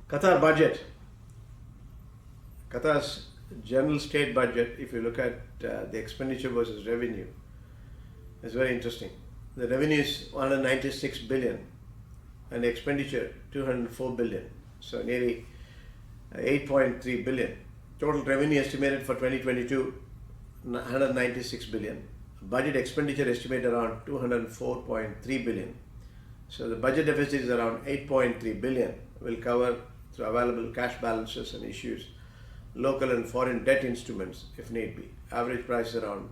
Qatar budget. Qatar's general state budget, if you look at the expenditure versus revenue, is very interesting. The revenue is 196 billion and the expenditure 204 billion, so nearly 8.3 billion. Total revenue estimated for 2022, 196 billion. Budget expenditure estimated around 204.3 billion. So the budget deficit is around 8.3 billion. Will cover through available cash balances and issues local and foreign debt instruments if need be. Average price is around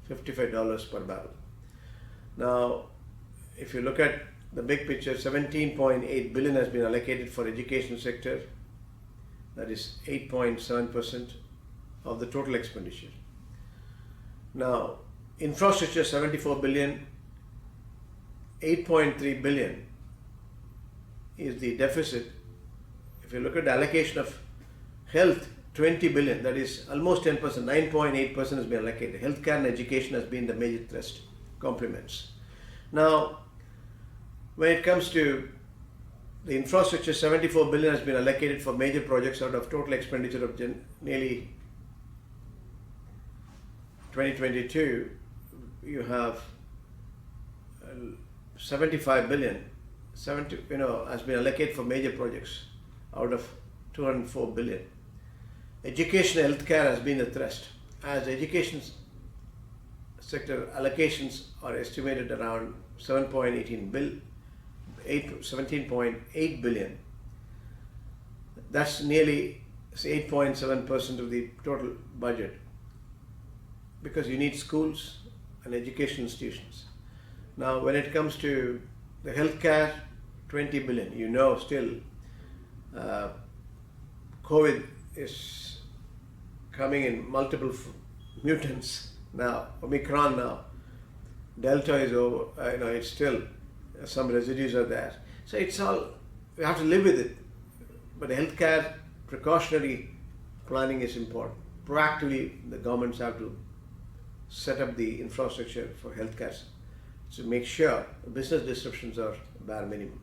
$55 per barrel. Now, if you look at the big picture, 17.8 billion has been allocated for education sector. That is 8.7% of the total expenditure. Now, infrastructure 74 billion, 8.3 billion is the deficit. If you look at the allocation of health, 20 billion, that is almost 10%, 9.8% has been allocated. Healthcare and education has been the major thrust, complements. Now, when it comes to the infrastructure, 74 billion has been allocated for major projects out of total expenditure of nearly 2022. You have 75 billion, has been allocated for major projects out of 204 billion. Education and healthcare has been the thrust, as education sector allocations are estimated around 17.8 billion. That's nearly 8.7% of the total budget, because you need schools and education institutions. Now, when it comes to the healthcare, 20 billion, still COVID is coming in multiple mutants now. Omicron now, Delta is over. It's still some residues are there. So it's all, we have to live with it. But healthcare precautionary planning is important. Proactively, the governments have to set up the infrastructure for healthcare to make sure business disruptions are bare minimum.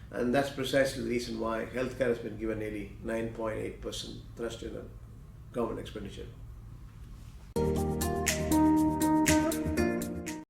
And that's precisely the reason why healthcare has been given nearly 9.8% thrust in the government expenditure.